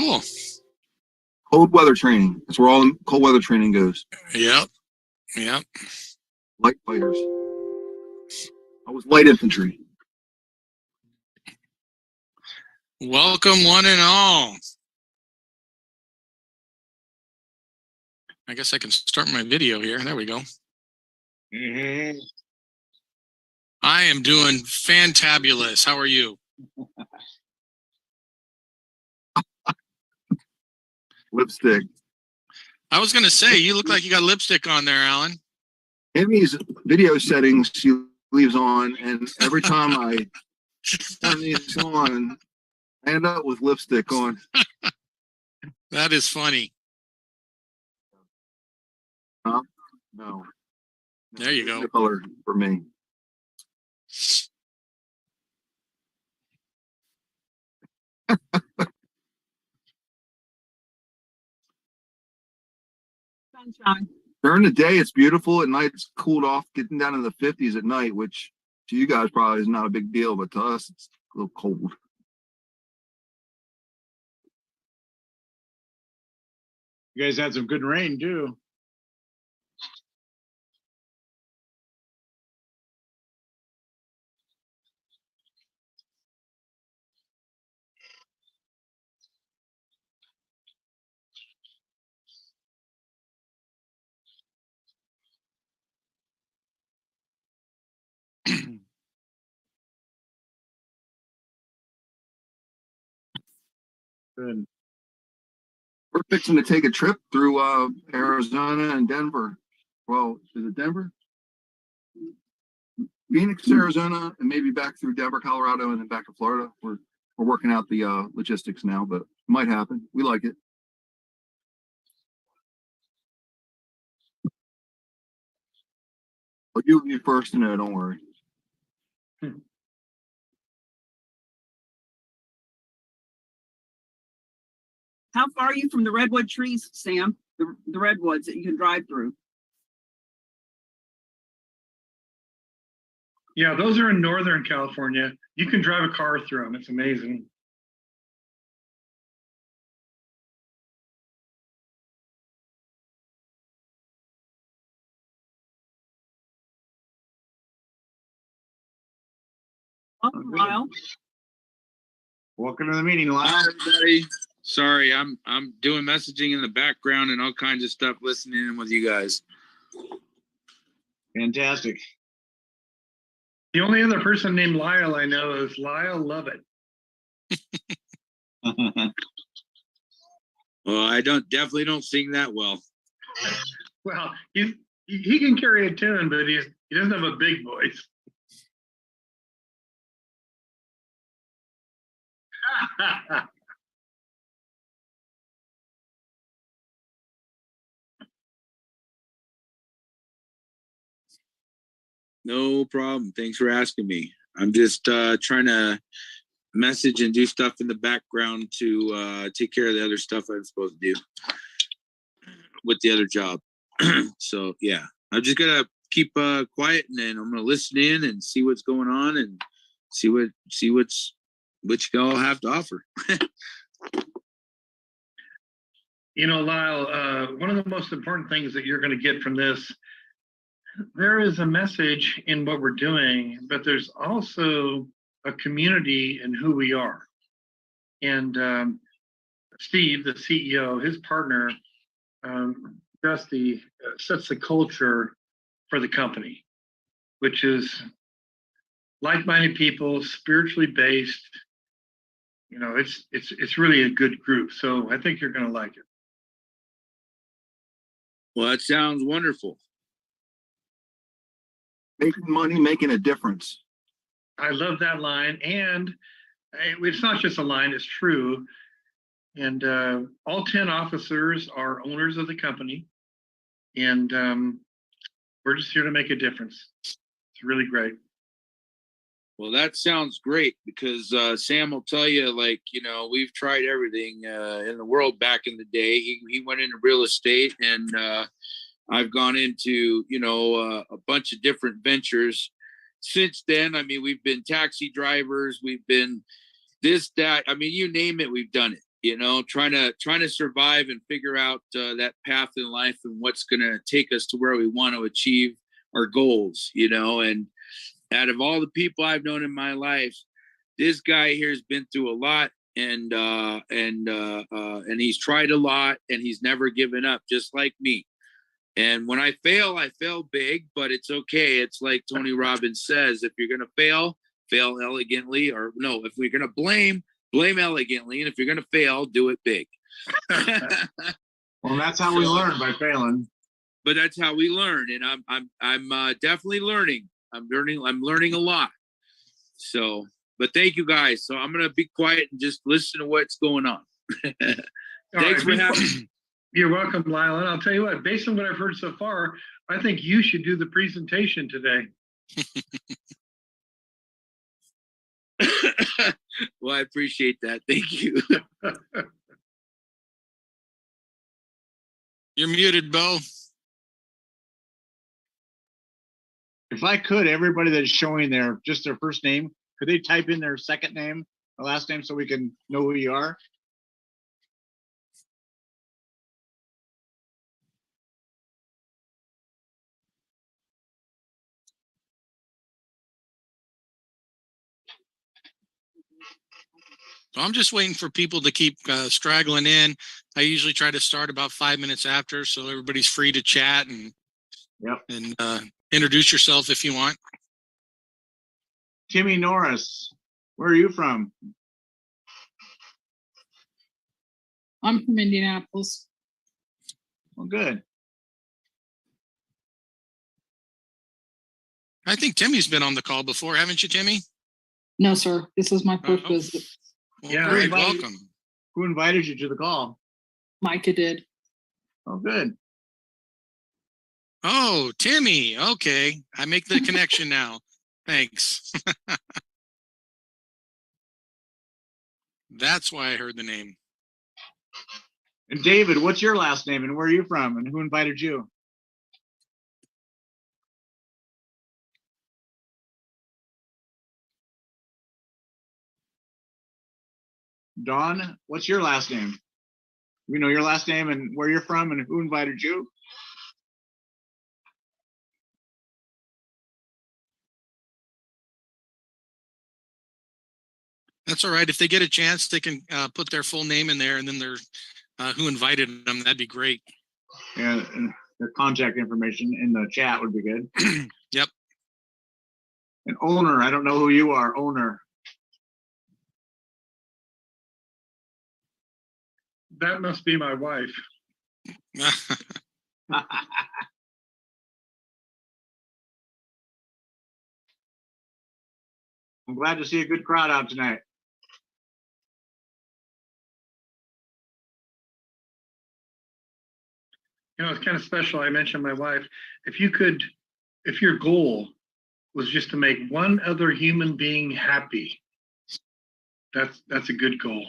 Cool. Cold weather training. That's where all cold weather training goes. Yep. Light fighters. I was light infantry. Welcome, one and all. I guess I can start my video here. There we go. Mm-hmm. I am doing fantabulous. How are you? Lipstick. I was going to say, you look like you got lipstick on there, Alan. Amy's video settings she leaves on, and every time I turn these on, I end up with lipstick on. That is funny. No. There you go. The color for me. Sunshine. During the day, it's beautiful. At night, it's cooled off, getting down in the 50s at night, which to you guys probably is not a big deal, but to us, it's a little cold. You guys had some good rain, too. Good. We're fixing to take a trip through Arizona and Denver. Well, is it Denver? Phoenix, Arizona, and maybe back through Denver, Colorado, and then back to Florida. We're working out the logistics now, but it might happen. We like it. But you'll be first to know, don't worry. How far are you from the redwood trees, Sam? The redwoods that you can drive through? Yeah, those are in Northern California. You can drive a car through them. It's amazing. Welcome, Lyle. Welcome to the meeting, Lyle. Hi, everybody. Sorry, I'm doing messaging in the background and all kinds of stuff, listening in with you guys. Fantastic. The only other person named Lyle I know is Lyle Lovett. Well, I definitely don't sing that well. Well, he can carry a tune, but he doesn't have a big voice. No problem. Thanks for asking me. I'm just trying to message and do stuff in the background to take care of the other stuff I'm supposed to do with the other job. So yeah, I'm just gonna keep quiet, and then I'm gonna listen in and see what's going on and see what y'all have to offer. You know, Lyle, one of the most important things that you're going to get from this, there is a message in what we're doing, but there's also a community in who we are. And Steve, the CEO, his partner, Dusty, sets the culture for the company, which is like-minded people, spiritually based. You know, it's really a good group. So I think you're going to like it. Well, that sounds wonderful. Making money, making a difference. I love that line. And it's not just a line, it's true. And all 10 officers are owners of the company. And we're just here to make a difference. It's really great. Well, that sounds great, because Sam will tell you, like, you know, we've tried everything in the world back in the day. He went into real estate, and I've gone into, you know, a bunch of different ventures since then. I mean, we've been taxi drivers, we've been this, that, I mean, you name it, we've done it. you know, trying to survive and figure out that path in life and what's going to take us to where we want to achieve our goals, you know. And out of all the people I've known in my life, this guy here has been through a lot, and he's tried a lot, and he's never given up, just like me. And when I fail big, but it's okay. It's like Tony Robbins says, if you're going to fail elegantly, or no, if we're going to blame elegantly. And if you're going to fail, do it big. Well, that's how we learn, by failing. But that's how we learn. And I'm definitely learning. I'm learning a lot. So, but thank you guys. So I'm going to be quiet and just listen to what's going on. Thanks for having me. You're welcome, Lyle. And I'll tell you what, based on what I've heard so far, I think you should do the presentation today. Well, I appreciate that. Thank you. You're muted, Bo. If I could, everybody that's showing there, just their first name, could they type in their second name, or last name, so we can know who you are? So I'm just waiting for people to keep straggling in. I usually try to start about 5 minutes after, so everybody's free to chat and introduce yourself if you want. Timmy Norris, where are you from? I'm from Indianapolis. Well, good. I think Timmy's been on the call before, haven't you, Timmy? No, sir. This is my first Oh. visit. Well, Yeah, great. everybody- Welcome. Who invited you to the call? Micah did. Oh, good. Oh, Timmy. Okay. I make the connection now. Thanks. That's why I heard the name. And David, what's your last name, and where are you from, and who invited you? Dawn, what's your last name? We know your last name and where you're from and who invited you. That's all right. If they get a chance, they can put their full name in there and then their who invited them. That'd be great. Yeah, and their contact information in the chat would be good. Yep. And owner, I don't know who you are, owner. That must be my wife. I'm glad to see a good crowd out tonight. You know, it's kind of special. I mentioned my wife. If your goal was just to make one other human being happy, that's a good goal.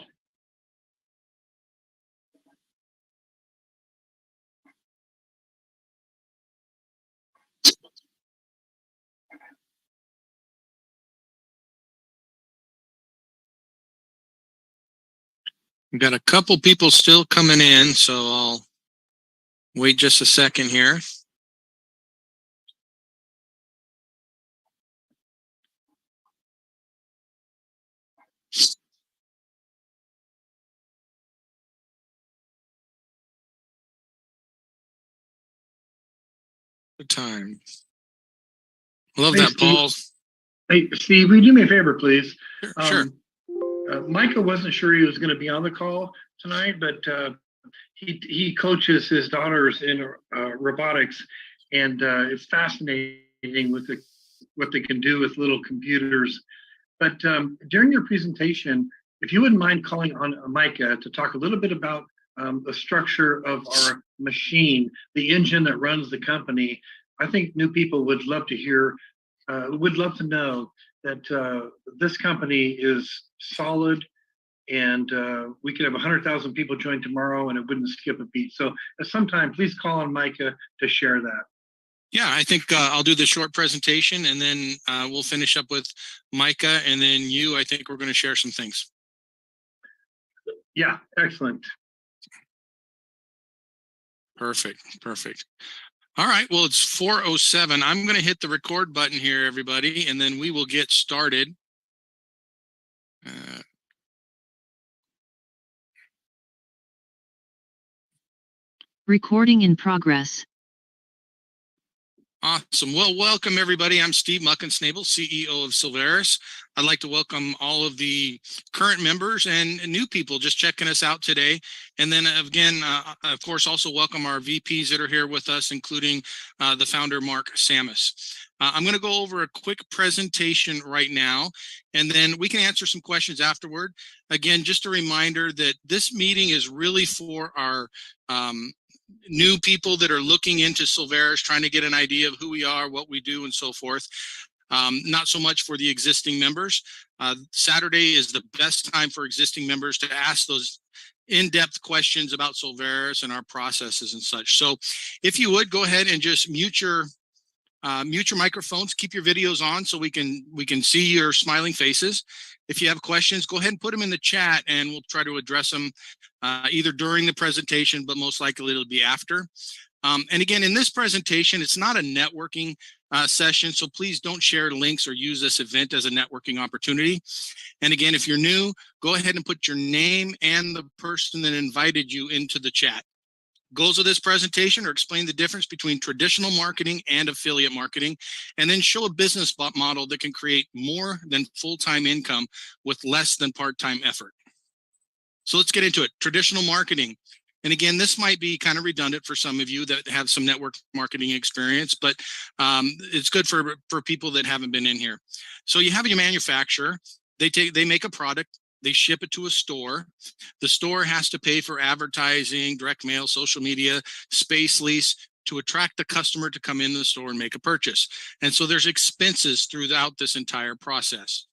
We've got a couple people still coming in, so I'll wait just a second here. Good time. Love Hey, that, Steve. Paul. Hey, Steve, will you do me a favor, please? Sure. Micah wasn't sure he was going to be on the call tonight, but he coaches his daughters in robotics, and it's fascinating with what they can do with little computers. But during your presentation, if you wouldn't mind calling on Micah to talk a little bit about the structure of our machine, the engine that runs the company, I think new people would love to hear, would love to know that this company is solid, and we could have 100,000 people join tomorrow and it wouldn't skip a beat. So at some time, please call on Micah to share that. Yeah, I think I'll do the short presentation and then we'll finish up with Micah, and then I think we're going to share some things. Yeah, excellent. Perfect. Perfect. All right. Well, it's 4:07. I'm going to hit the record button here, everybody, and then we will get started. Recording in progress. Awesome. Well, welcome everybody. I'm Steve Muckensnabel, CEO of Soveres. I'd like to welcome all of the current members and new people just checking us out today. And then again, of course, also welcome our VPs that are here with us, including the founder, Mark Samus. I'm going to go over a quick presentation right now, and then we can answer some questions afterward. Again, just a reminder that this meeting is really for our new people that are looking into Soveres, trying to get an idea of who we are, what we do, and so forth. Not so much for the existing members. Saturday is the best time for existing members to ask those in-depth questions about Soveres and our processes and such. So if you would, go ahead and just mute your microphones, keep your videos on so we can see your smiling faces. If you have questions, go ahead and put them in the chat and we'll try to address them either during the presentation, but most likely it'll be after. And again, in this presentation, it's not a networking session, so please don't share links or use this event as a networking opportunity. And again, if you're new, go ahead and put your name and the person that invited you into the chat. Goals of this presentation are explain the difference between traditional marketing and affiliate marketing, and then show a business model that can create more than full-time income with less than part-time effort. So let's get into it. Traditional marketing. And again, this might be kind of redundant for some of you that have some network marketing experience, but it's good for people that haven't been in here. So you have your manufacturer. They make a product. They ship it to a store. The store has to pay for advertising, direct mail, social media, space lease to attract the customer to come in the store and make a purchase. And so there's expenses throughout this entire process.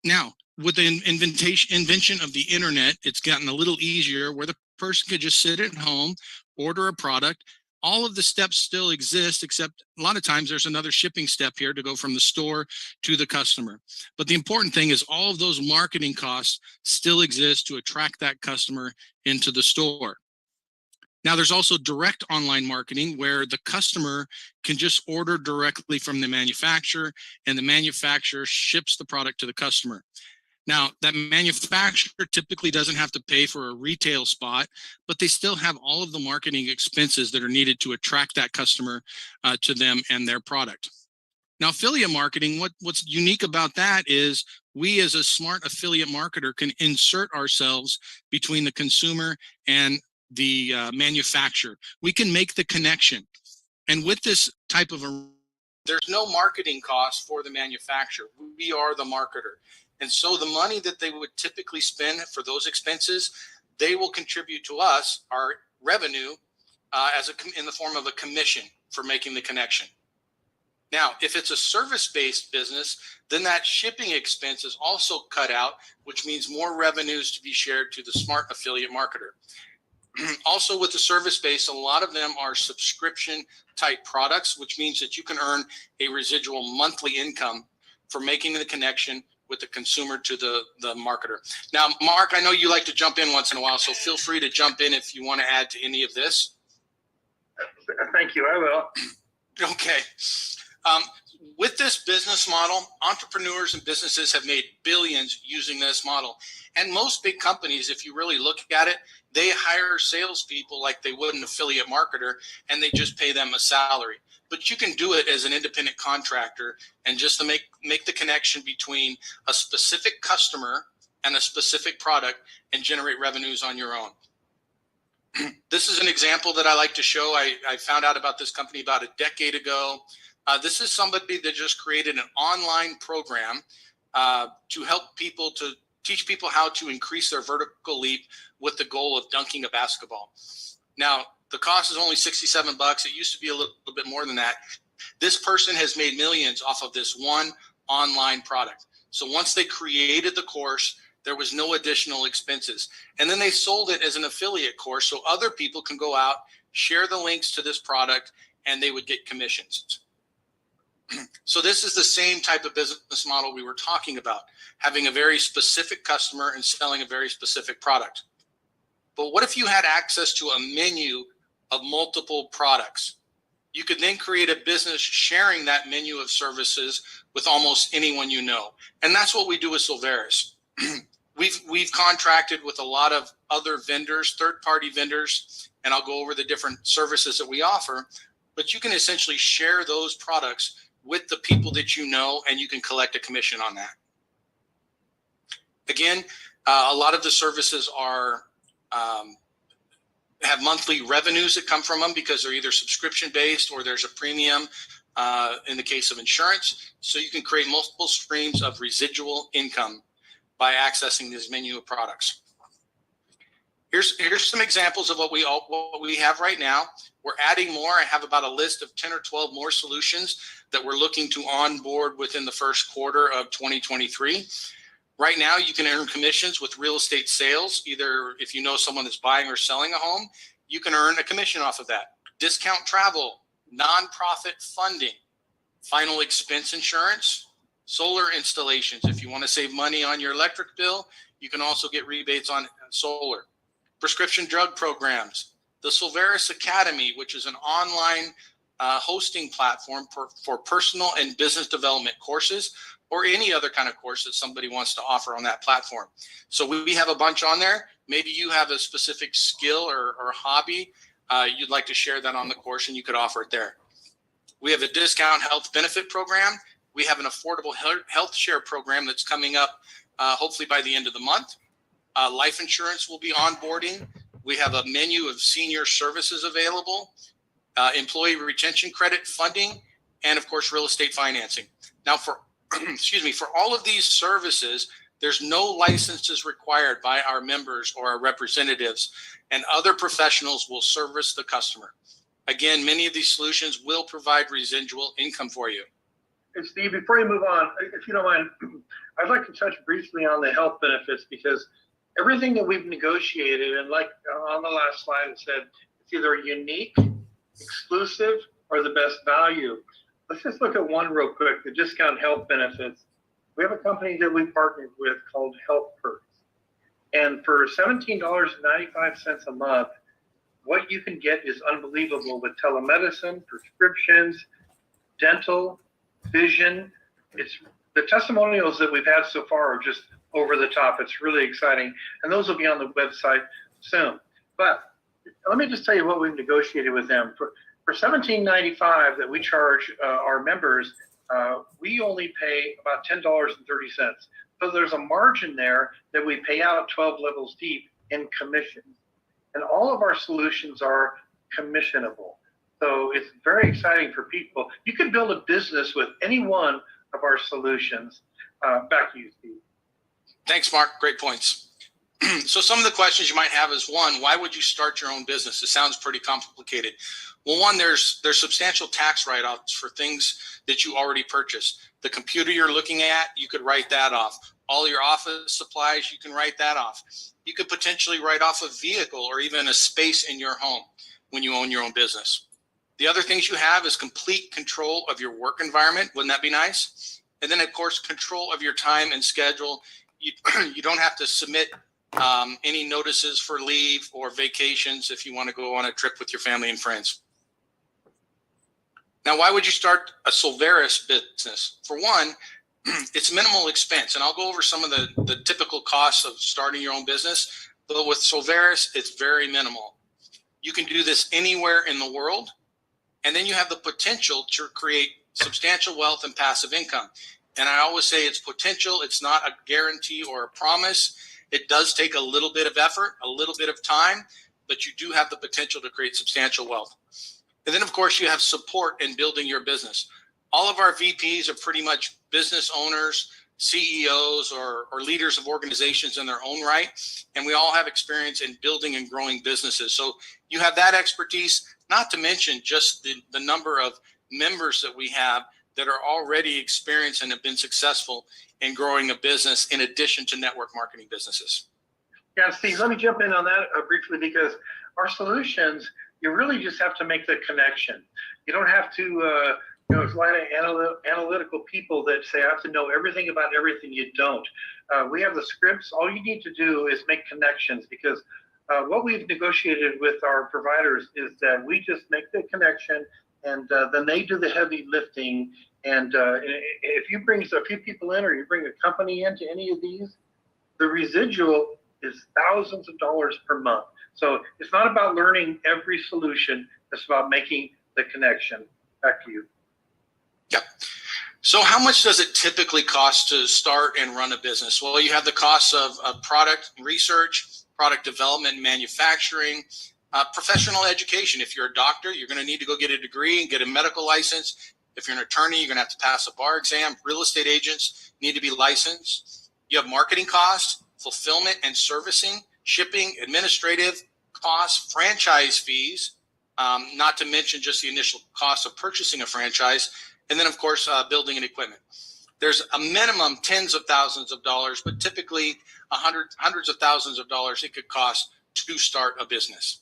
Now, with the invention of the internet, it's gotten a little easier where the person could just sit at home, order a product. All of the steps still exist, except a lot of times there's another shipping step here to go from the store to the customer. But the important thing is all of those marketing costs still exist to attract that customer into the store. Now, there's also direct online marketing where the customer can just order directly from the manufacturer and the manufacturer ships the product to the customer. Now, that manufacturer typically doesn't have to pay for a retail spot, but they still have all of the marketing expenses that are needed to attract that customer to them and their product. Now, affiliate marketing, what's unique about that is we as a smart affiliate marketer can insert ourselves between the consumer and the manufacturer. We can make the connection. And with this type of there's no marketing cost for the manufacturer. We are the marketer. And so the money that they would typically spend for those expenses, they will contribute to us, our revenue, in the form of a commission for making the connection. Now, if it's a service-based business, then that shipping expense is also cut out, which means more revenues to be shared to the smart affiliate marketer. Also with the service-based, a lot of them are subscription-type products, which means that you can earn a residual monthly income for making the connection with the consumer to the marketer. Now, Mark, I know you like to jump in once in a while, so feel free to jump in if you want to add to any of this. Thank you. I will. Okay. With this business model, entrepreneurs and businesses have made billions using this model. And most big companies, if you really look at it, they hire salespeople like they would an affiliate marketer, and they just pay them a salary. But you can do it as an independent contractor and just to make the connection between a specific customer and a specific product and generate revenues on your own. This is an example that I like to show. I found out about this company about a decade ago. This is somebody that just created an online program to help people to teach people how to increase their vertical leap with the goal of dunking a basketball. Now, the cost is only $67. It used to be a little bit more than that. This person has made millions off of this one online product. So once they created the course, there was no additional expenses. And then they sold it as an affiliate course so other people can go out, share the links to this product, and they would get commissions. So this is the same type of business model we were talking about, having a very specific customer and selling a very specific product. But what if you had access to a menu of multiple products? You could then create a business sharing that menu of services with almost anyone you know. And that's what we do with Soveres. We've contracted with a lot of other vendors, third-party vendors, and I'll go over the different services that we offer, but you can essentially share those products with the people that you know, and you can collect a commission on that. Again, a lot of the services are have monthly revenues that come from them because they're either subscription based or there's a premium in the case of insurance. So you can create multiple streams of residual income by accessing this menu of products. Here's some examples of what we have right now. We're adding more. I have about a list of 10 or 12 more solutions that we're looking to onboard within the first quarter of 2023. Right now, you can earn commissions with real estate sales. Either if you know someone that's buying or selling a home, you can earn a commission off of that. Discount travel, nonprofit funding, final expense insurance, solar installations. If you want to save money on your electric bill, you can also get rebates on solar. Prescription drug programs, the Soveres Academy, which is an online hosting platform for personal and business development courses, or any other kind of course that somebody wants to offer on that platform. So we have a bunch on there. Maybe you have a specific skill or hobby you'd like to share that on the course, and you could offer it there. We have a discount health benefit program. We have an affordable health share program that's coming up hopefully by the end of the month. Life insurance will be onboarding. We have a menu of senior services available, employee retention credit funding, and of course, real estate financing. Now for all of these services, there's no licenses required by our members or our representatives, and other professionals will service the customer. Again, many of these solutions will provide residual income for you. And Steve, before you move on, if you don't mind, I'd like to touch briefly on the health benefits, because everything that we've negotiated, and like on the last slide, it said it's either unique, exclusive, or the best value. Let's just look at one real quick, the discount health benefits. We have a company that we partnered with called Health Perks. And for $17.95 a month, what you can get is unbelievable with telemedicine, prescriptions, dental, vision. It's the testimonials that we've had so far are just over the top. It's really exciting. And those will be on the website soon. But let me just tell you what we've negotiated with them. For $17.95 that we charge our members, we only pay about $10.30. So there's a margin there that we pay out 12 levels deep in commission. And all of our solutions are commissionable. So it's very exciting for people. You can build a business with any one of our solutions. Back to you, Steve. Thanks, Mark. Great points. So some of the questions you might have is, one, why would you start your own business? It sounds pretty complicated. Well, one, there's substantial tax write-offs for things that you already purchased. The computer you're looking at, you could write that off. All your office supplies, you can write that off. You could potentially write off a vehicle or even a space in your home when you own your own business. The other things you have is complete control of your work environment. Wouldn't that be nice? And then, of course, control of your time and schedule. You don't have to submit any notices for leave or vacations if you want to go on a trip with your family and friends. Now, why would you start a Soveres business? For one, it's minimal expense, and I'll go over some of the typical costs of starting your own business, but with Soveres, it's very minimal. You can do this anywhere in the world, and then you have the potential to create substantial wealth and passive income. And I always say it's potential. It's not a guarantee or a promise. It does take a little bit of effort, a little bit of time, but you do have the potential to create substantial wealth. And then, of course, you have support in building your business. All of our VPs are pretty much business owners, CEOs, or leaders of organizations in their own right. And we all have experience in building and growing businesses. So you have that expertise, not to mention just the number of members that we have that are already experienced and have been successful in growing a business in addition to network marketing businesses. Yeah, Steve, let me jump in on that briefly, because our solutions, you really just have to make the connection. You don't have to there's a lot of analytical people that say I have to know everything about everything. You don't. We have the scripts. All you need to do is make connections, because what we've negotiated with our providers is that we just make the connection, and then they do the heavy lifting. And if you bring a few people in, or you bring a company into any of these, the residual is thousands of dollars per month. So it's not about learning every solution. It's about making the connection. Back to you. Yep. So how much does it typically cost to start and run a business? Well, you have the costs of product research, product development, manufacturing, professional education. If you're a doctor, you're going to need to go get a degree and get a medical license. If you're an attorney, you're going to have to pass a bar exam. Real estate agents need to be licensed. You have marketing costs, fulfillment and servicing, shipping, administrative costs, franchise fees, not to mention just the initial cost of purchasing a franchise, and then, of course, building and equipment. There's a minimum tens of thousands of dollars, but typically hundreds of thousands of dollars it could cost to start a business.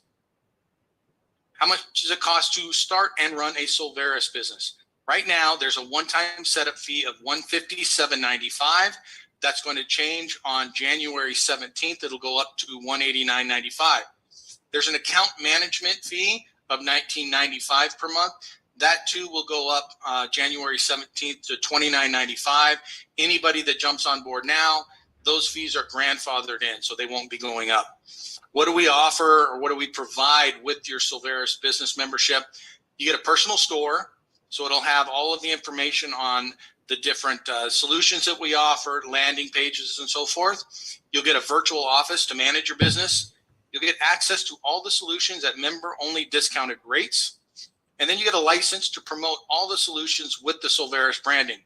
How much does it cost to start and run a Soveres business? Right now, there's a one-time setup fee of $157.95. That's going to change on January 17th. It'll go up to $189.95. There's an account management fee of $19.95 per month. That too will go up January 17th to $29.95. Anybody that jumps on board now, those fees are grandfathered in, so they won't be going up. What do we offer, or what do we provide with your Soveres business membership? You get a personal store, so it'll have all of the information on the different solutions that we offer, landing pages and so forth. You'll get a virtual office to manage your business. You'll get access to all the solutions at member-only discounted rates. And then you get a license to promote all the solutions with the Soveres branding.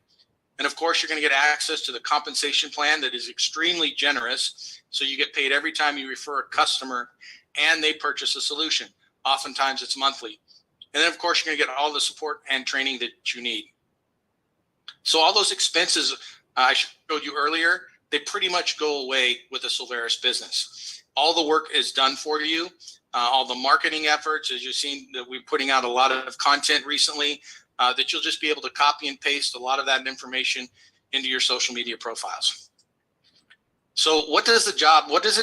And of course, you're going to get access to the compensation plan that is extremely generous. So you get paid every time you refer a customer and they purchase a solution. Oftentimes it's monthly. And then of course, you're going to get all the support and training that you need. So all those expenses I showed you earlier, they pretty much go away with a Soveres business. All the work is done for you. All the marketing efforts, as you've seen, that we're putting out a lot of content recently, that you'll just be able to copy and paste a lot of that information into your social media profiles. So what does it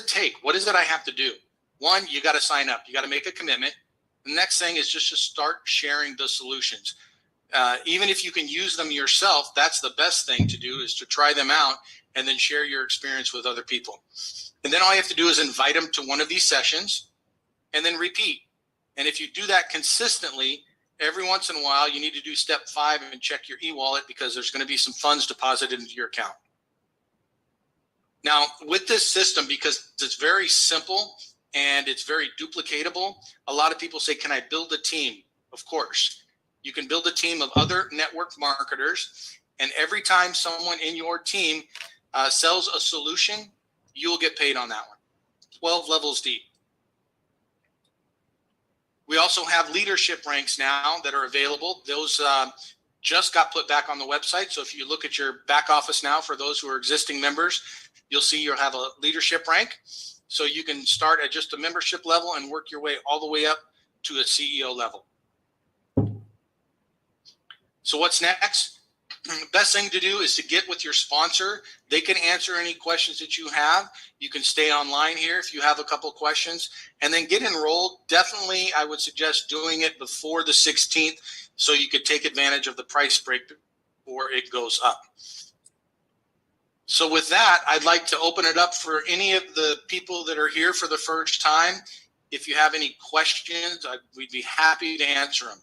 take? What is it I have to do? One, you got to sign up. You got to make a commitment. The next thing is just to start sharing the solutions. Even if you can use them yourself, that's the best thing to do, is to try them out and then share your experience with other people. And then all you have to do is invite them to one of these sessions and then repeat. And if you do that consistently, every once in a while, you need to do step 5 and check your e-wallet, because there's going to be some funds deposited into your account. Now, with this system, because it's very simple and it's very duplicatable, a lot of people say, can I build a team? Of course. You can build a team of other network marketers, and every time someone in your team sells a solution, you'll get paid on that one. 12 levels deep. We also have leadership ranks now that are available. Those just got put back on the website. So if you look at your back office now, for those who are existing members, you'll see you'll have a leadership rank. So you can start at just a membership level and work your way all the way up to a CEO level. So what's next? The best thing to do is to get with your sponsor. They can answer any questions that you have. You can stay online here if you have a couple questions, and then get enrolled. Definitely, I would suggest doing it before the 16th so you could take advantage of the price break before it goes up. So with that, I'd like to open it up for any of the people that are here for the first time. If you have any questions, we'd be happy to answer them.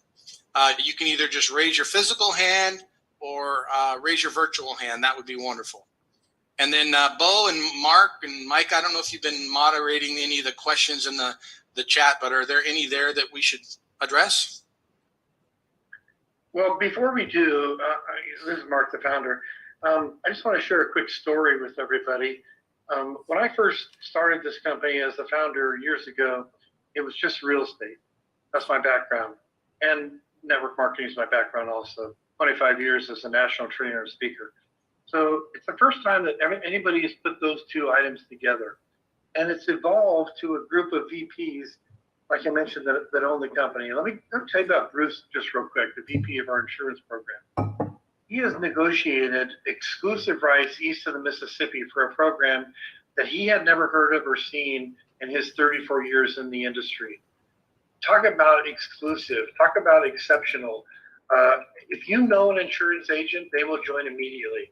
You can either just raise your physical hand or raise your virtual hand. That would be wonderful. And then Bo and Mark and Mike, I don't know if you've been moderating any of the questions in the chat, but are there any there that we should address? Well, before we do, this is Mark, the founder. I just want to share a quick story with everybody. When I first started this company as the founder years ago, it was just real estate. That's my background. And network marketing is my background also. 25 years as a national trainer and speaker. So it's the first time that anybody has put those two items together. And it's evolved to a group of VPs like I mentioned, that own the company. Let me tell you about Bruce just real quick, the VP of our insurance program. He has negotiated exclusive rights east of the Mississippi for a program that he had never heard of or seen in his 34 years in the industry. Talk about exclusive, talk about exceptional. If you know an insurance agent, they will join immediately.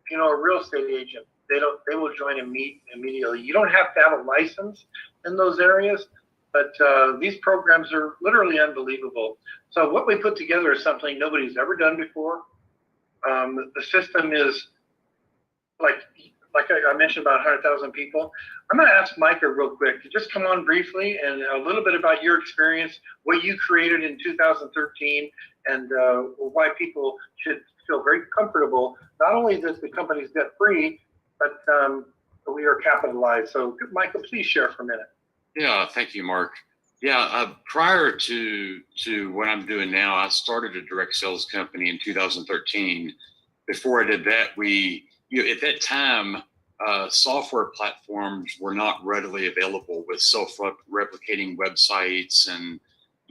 If you know a real estate agent, they will join immediately. You don't have to have a license in those areas, but these programs are literally unbelievable. So what we put together is something nobody's ever done before. The system is like I mentioned, about 100,000 people. I'm going to ask Micah real quick to just come on briefly and a little bit about your experience, what you created in 2013, and why people should feel very comfortable, not only that the company's debt free, but we are capitalized. So Micah, please share for a minute. Yeah, thank you, Mark. Yeah, prior to what I'm doing now, I started a direct sales company in 2013. Before I did that, at that time, software platforms were not readily available with self-replicating websites and,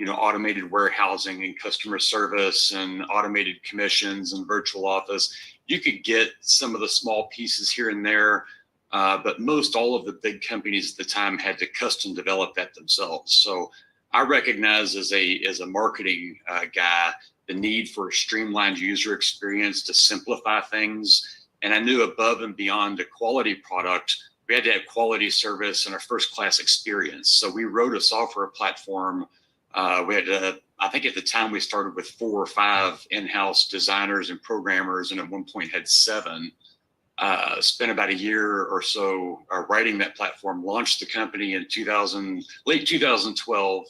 automated warehousing and customer service and automated commissions and virtual office. You could get some of the small pieces here and there, but most all of the big companies at the time had to custom develop that themselves. So I recognize as a marketing guy the need for a streamlined user experience to simplify things. And I knew above and beyond a quality product, we had to have quality service and a first-class experience. So we wrote a software platform. We had, I think at the time we started with 4 or 5 in-house designers and programmers, and at one point had 7. Spent about a year or so writing that platform, launched the company in late 2012.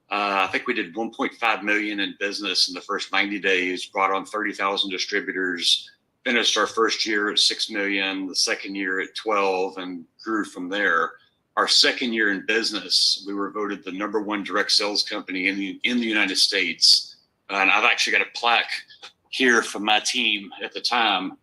I think we did 1.5 million in business in the first 90 days, brought on 30,000 distributors, finished our first year at 6 million, the second year at 12, and grew from there. Our second year in business, we were voted the #1 direct sales company in the United States. And I've actually got a plaque here from my team at the time.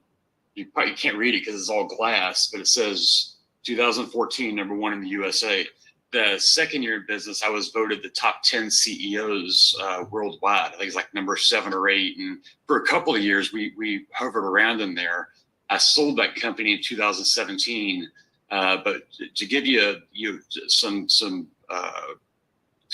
You probably can't read it because it's all glass, but it says 2014, #1 in the USA. The second year in business, I was voted the top 10 CEOs worldwide. I think it's like number 7 or 8. And for a couple of years, we hovered around in there. I sold that company in 2017. But to give you some to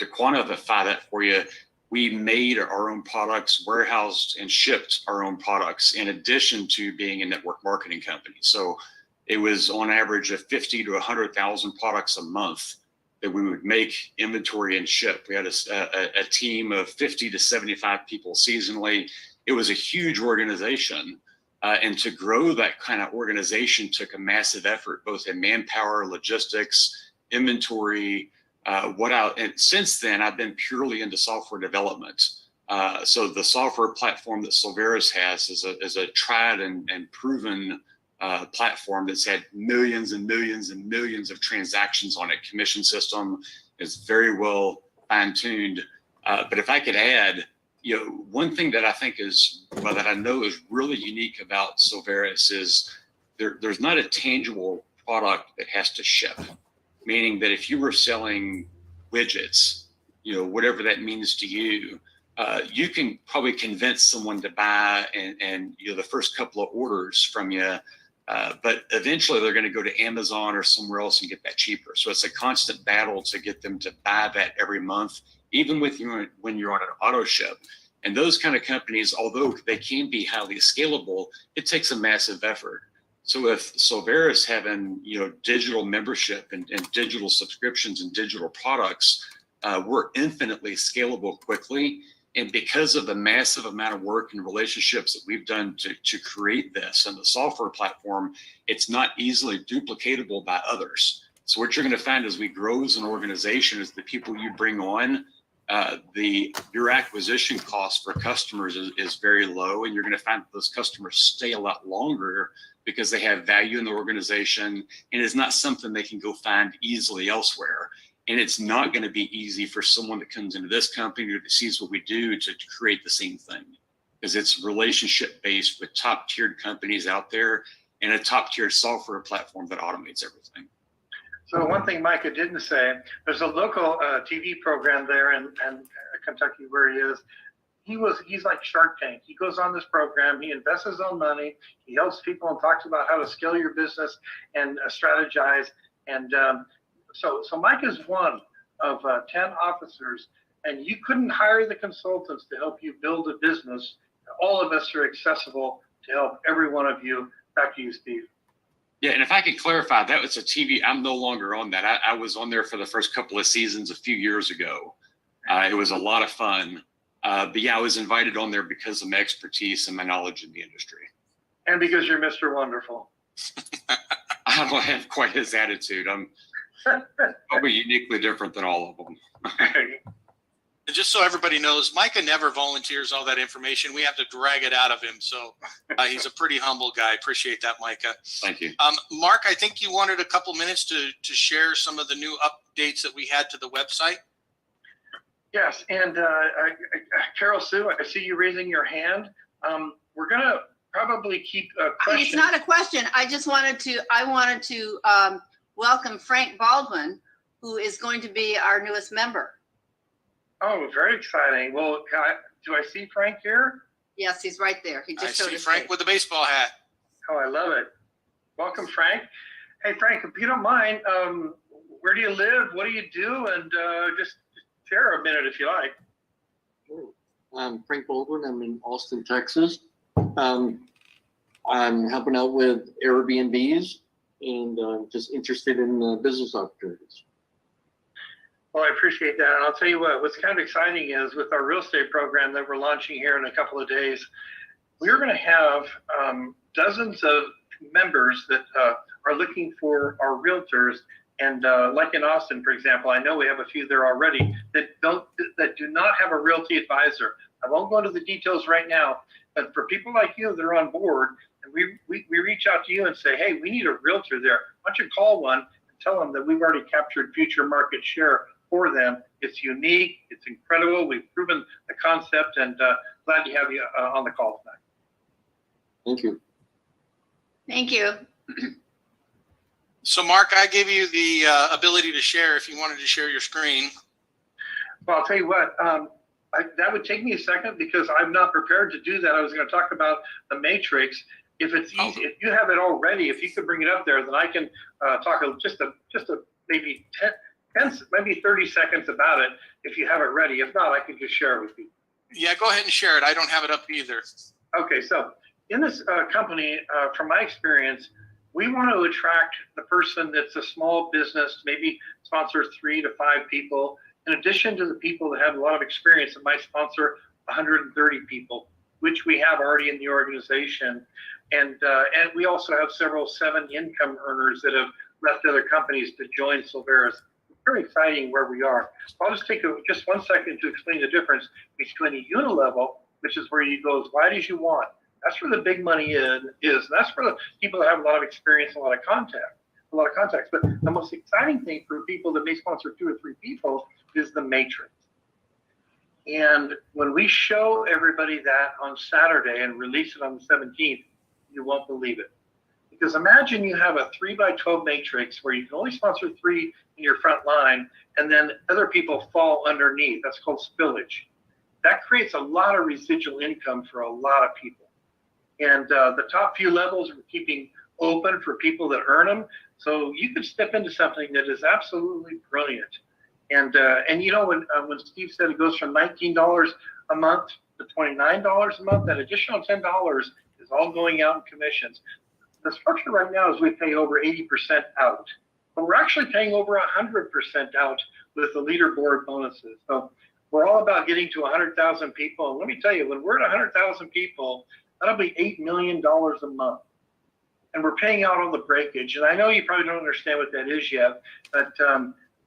quantify that for you, we made our own products, warehoused and shipped our own products in addition to being a network marketing company. So it was on average of 50 to 100,000 products a month that we would make, inventory, and ship. We had a team of 50 to 75 people seasonally. It was a huge organization. And to grow that kind of organization took a massive effort, both in manpower, logistics, inventory, and since then, I've been purely into software development. So the software platform that Soveres has is a tried and proven platform that's had millions and millions and millions of transactions on it. Commission system is very well fine-tuned. But if I could add, one thing that I think that I know is really unique about Soveres is there's not a tangible product that has to ship. Meaning that if you were selling widgets, whatever that means to you, you can probably convince someone to buy and the first couple of orders from you, but eventually they're going to go to Amazon or somewhere else and get that cheaper. So it's a constant battle to get them to buy that every month, even when you're on an auto ship. And those kind of companies, although they can be highly scalable, it takes a massive effort. So with Soveres having digital membership and digital subscriptions and digital products, we're infinitely scalable quickly. And because of the massive amount of work and relationships that we've done to create this and the software platform, it's not easily duplicatable by others. So what you're going to find as we grow as an organization is the people you bring on, your acquisition cost for customers is very low, and you're going to find that those customers stay a lot longer because they have value in the organization, and it's not something they can go find easily elsewhere. And it's not going to be easy for someone that comes into this company or that sees what we do to create the same thing, because it's relationship based with top tiered companies out there and a top tiered software platform that automates everything. So one thing Micah didn't say, there's a local TV program there in Kentucky where he is. He's like Shark Tank. He goes on this program, he invests his own money, he helps people and talks about how to scale your business and strategize. And so Mike is one of 10 officers, and you couldn't hire the consultants to help you build a business. All of us are accessible to help every one of you. Back to you, Steve. Yeah, and if I could clarify, that was a TV. I'm no longer on that. I was on there for the first couple of seasons a few years ago. It was a lot of fun. But yeah, I was invited on there because of my expertise and my knowledge in the industry. And because you're Mr. Wonderful. I don't have quite his attitude. I'm probably uniquely different than all of them. Just so everybody knows, Micah never volunteers all that information. We have to drag it out of him. So he's a pretty humble guy. Appreciate that, Micah. Thank you. Mark, I think you wanted a couple minutes to share some of the new updates that we had to the website. Yes, and Carol Sue, I see you raising your hand. We're going to probably keep questions. It's not a question. I wanted to welcome Frank Baldwin, who is going to be our newest member. Oh, very exciting. Well, do I see Frank here? Yes, he's right there. He just showed I see his Frank face. with the baseball hat. Oh, I love it. Welcome, Frank. Hey, Frank, if you don't mind, where do you live? What do you do? And just share a minute if you like. Sure. I'm Frank Baldwin. I'm in Austin, Texas. I'm helping out with Airbnbs and I'm just interested in business opportunities. Well, I appreciate that. And I'll tell you what's kind of exciting is with our real estate program that we're launching here in a couple of days, we're going to have dozens of members that are looking for our realtors. And like in Austin, for example, I know we have a few there already that do not have a realty advisor. I won't go into the details right now, but for people like you that are on board, and we reach out to you and say, hey, we need a realtor there. Why don't you call one and tell them that we've already captured future market share for them. It's unique. It's incredible. We've proven the concept, and glad to have you on the call tonight. Thank you. Thank you. So, Mark, I gave you the ability to share if you wanted to share your screen. Well, I'll tell you what, that would take me a second because I'm not prepared to do that. I was going to talk about the matrix. If it's easy, if you have it already, if you could bring it up there, then I can talk just a maybe 10, maybe 30 seconds about it if you have it ready. If not, I can just share it with you. Yeah, go ahead and share it. I don't have it up either. Okay, so in this company, from my experience, we want to attract the person that's a small business, maybe sponsors 3 to 5 people, in addition to the people that have a lot of experience that might sponsor 130 people, which we have already in the organization. And we also have several 7 income earners that have left other companies to join Soveres. Very exciting where we are. I'll just take just 1 second to explain the difference between a unilevel, which is where you go as wide as you want. That's where the big money is. That's for the people that have a lot of experience and a lot of contacts. But the most exciting thing for people that may sponsor 2 or 3 people is the matrix. And when we show everybody that on Saturday and release it on the 17th, you won't believe it. Because imagine you have a 3x12 matrix where you can only sponsor 3 in your front line, and then other people fall underneath. That's called spillage. That creates a lot of residual income for a lot of people. And the top few levels we're keeping open for people that earn them. So you could step into something that is absolutely brilliant. And you know, when Steve said it goes from $19 a month to $29 a month, that additional $10 is all going out in commissions. The structure right now is we pay over 80% out, but we're actually paying over 100% out with the leaderboard bonuses. So we're all about getting to 100,000 people. And let me tell you, when we're at 100,000 people, that'll be $8 million a month. And we're paying out all the breakage. And I know you probably don't understand what that is yet, but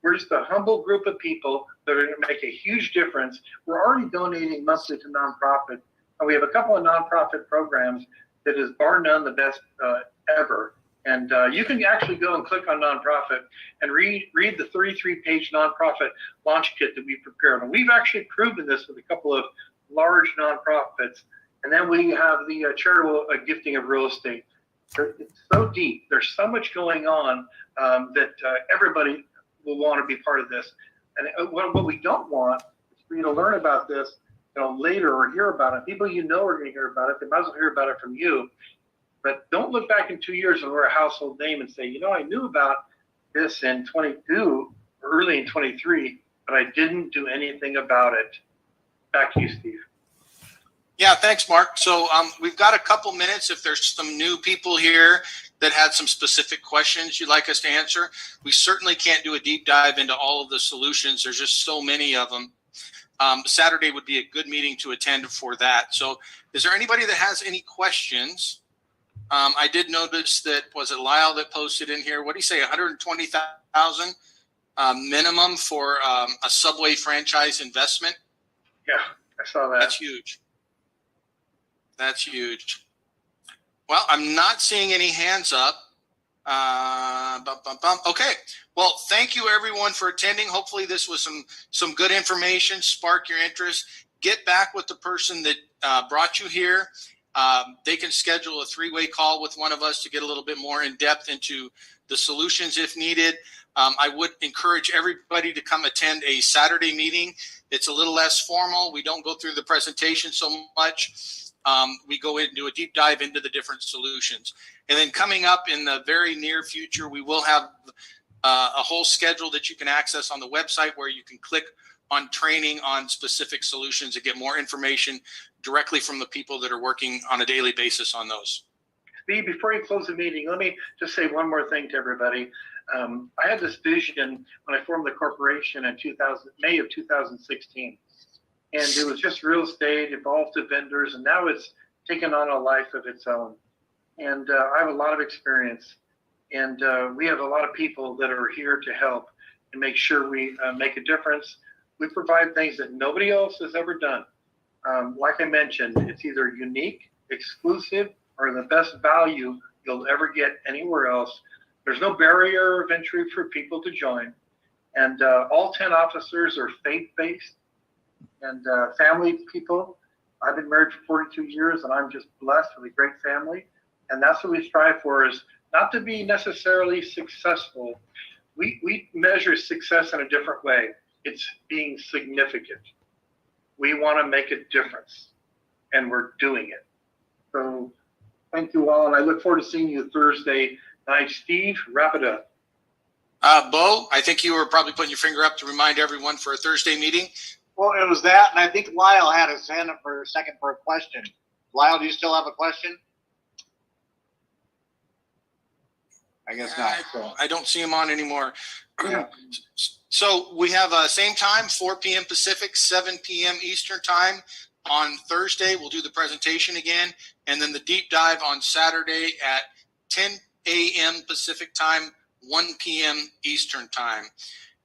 we're just a humble group of people that are going to make a huge difference. We're already donating monthly to nonprofit. And we have a couple of nonprofit programs that is bar none the best ever. And you can actually go and click on nonprofit and read the 33-page nonprofit launch kit that we prepared. And we've actually proven this with a couple of large nonprofits. And then we have the charitable gifting of real estate. It's so deep. There's so much going on that everybody will want to be part of this. And what we don't want is for you to learn about this, later or hear about it. People are going to hear about it. They might as well hear about it from you. But don't look back in 2 years and we're a household name and say, I knew about this in 22 or early in 23, but I didn't do anything about it. Back to you, Steve. Yeah, thanks, Mark. So we've got a couple minutes. If there's some new people here that had some specific questions you'd like us to answer, we certainly can't do a deep dive into all of the solutions. There's just so many of them. Saturday would be a good meeting to attend for that. So is there anybody that has any questions? I did notice that, was it Lyle that posted in here? What do you say, 120,000 minimum for a Subway franchise investment? Yeah, I saw that. That's huge. That's huge. Well, I'm not seeing any hands up. Okay. Well, thank you everyone for attending. Hopefully this was some good information, spark your interest. Get back with the person that brought you here. They can schedule a 3-way call with one of us to get a little bit more in depth into the solutions if needed. I would encourage everybody to come attend a Saturday meeting. It's a little less formal. We don't go through the presentation so much. We go in and do a deep dive into the different solutions. And then coming up in the very near future, we will have a whole schedule that you can access on the website where you can click on training on specific solutions and get more information directly from the people that are working on a daily basis on those. Steve, before you close the meeting, let me just say one more thing to everybody. I had this vision when I formed the corporation in May of 2016. And it was just real estate, evolved to vendors, and now it's taken on a life of its own. And I have a lot of experience. And we have a lot of people that are here to help and make sure we make a difference. We provide things that nobody else has ever done. Like I mentioned, it's either unique, exclusive, or the best value you'll ever get anywhere else. There's no barrier of entry for people to join. And all 10 officers are faith-based and family people. I've been married for 42 years and I'm just blessed with a great family. And that's what we strive for, is not to be necessarily successful. We measure success in a different way. It's being significant. We want to make a difference and we're doing it. So thank you all. And I look forward to seeing you Thursday night. Steve, wrap it up. Bo, I think you were probably putting your finger up to remind everyone for a Thursday meeting. Well, it was that, and I think Lyle had his hand up for a second for a question. Lyle, do you still have a question? I guess not. So. I don't see him on anymore. Yeah. So we have same time, 4 p.m. Pacific, 7 p.m. Eastern time on Thursday. We'll do the presentation again, and then the deep dive on Saturday at 10 a.m. Pacific time, 1 p.m. Eastern time.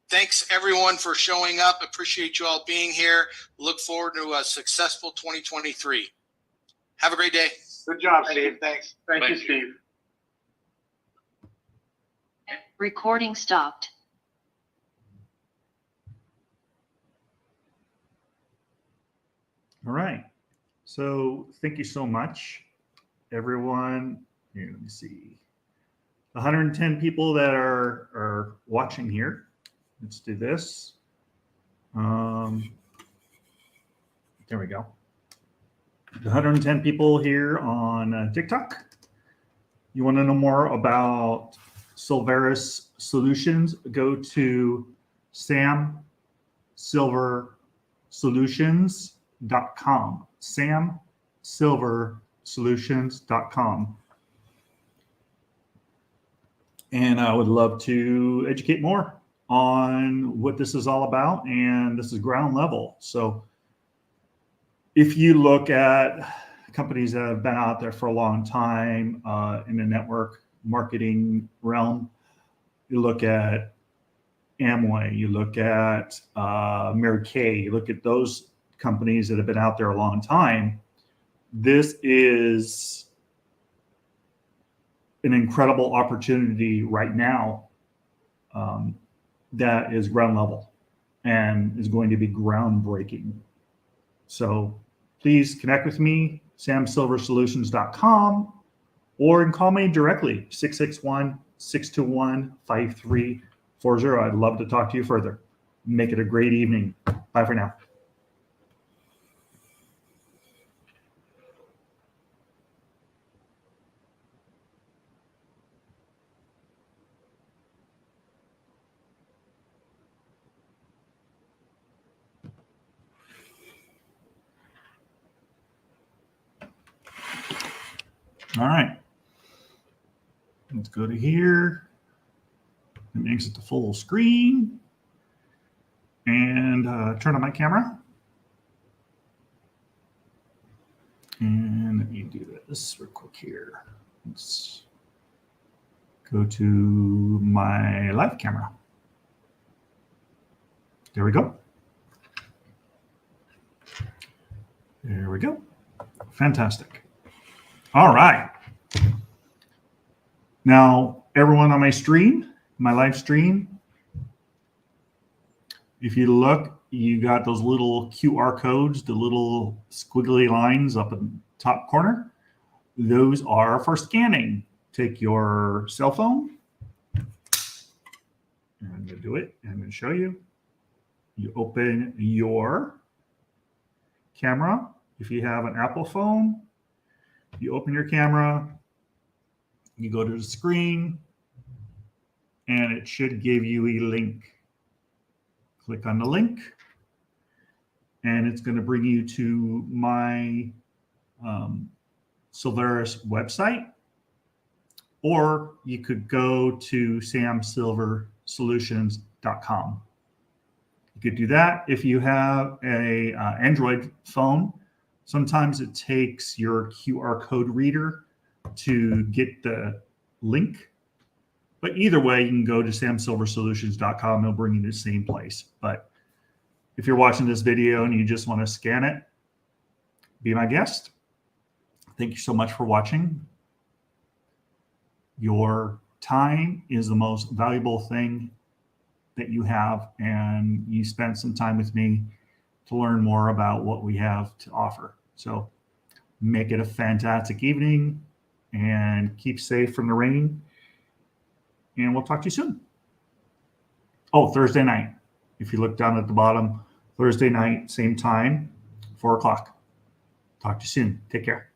Thanks everyone for showing up. Appreciate you all being here. Look forward to a successful 2023. Have a great day. Good job, Steve. Thanks. Thank you, Steve. Recording stopped. All right. So thank you so much, everyone. Here, let me see. 110 people that are watching here. Let's do this. There we go. 110 people here on TikTok. You want to know more about Soveres Solutions? Go to samsilversolutions.com. samsilversolutions.com. And I would love to educate more on what this is all about. And this is ground level. So if you look at companies that have been out there for a long time in the network marketing realm, you look at Amway, you look at Mary Kay, you look at those companies that have been out there a long time. This is an incredible opportunity right now that is ground level and is going to be groundbreaking. So please connect with me, samsilversolutions.com, or you can call me directly, 661-621-5340. I'd love to talk to you further. Make it a great evening. Bye for now. All right. Let's go to here and exit the full screen and turn on my camera. And let me do this real quick here. Let's go to my live camera. There we go. There we go. Fantastic. All right. Now, everyone on my stream, my live stream, if you look, you got those little QR codes, the little squiggly lines up in the top corner. Those are for scanning. Take your cell phone. And I'm going to do it. I'm going to show you. You open your camera. If you have an Apple phone, you open your camera, you go to the screen, and it should give you a link. Click on the link, and it's going to bring you to my Soveres website, or you could go to samsilversolutions.com. You could do that. If you have a Android phone, sometimes it takes your QR code reader to get the link. But either way, you can go to samsilversolutions.com. It'll bring you to the same place. But if you're watching this video and you just want to scan it, be my guest. Thank you so much for watching. Your time is the most valuable thing that you have, and you spent some time with me to learn more about what we have to offer. So make it a fantastic evening and keep safe from the rain. And we'll talk to you soon. Oh, Thursday night. If you look down at the bottom, Thursday night, same time, 4 o'clock. Talk to you soon. Take care.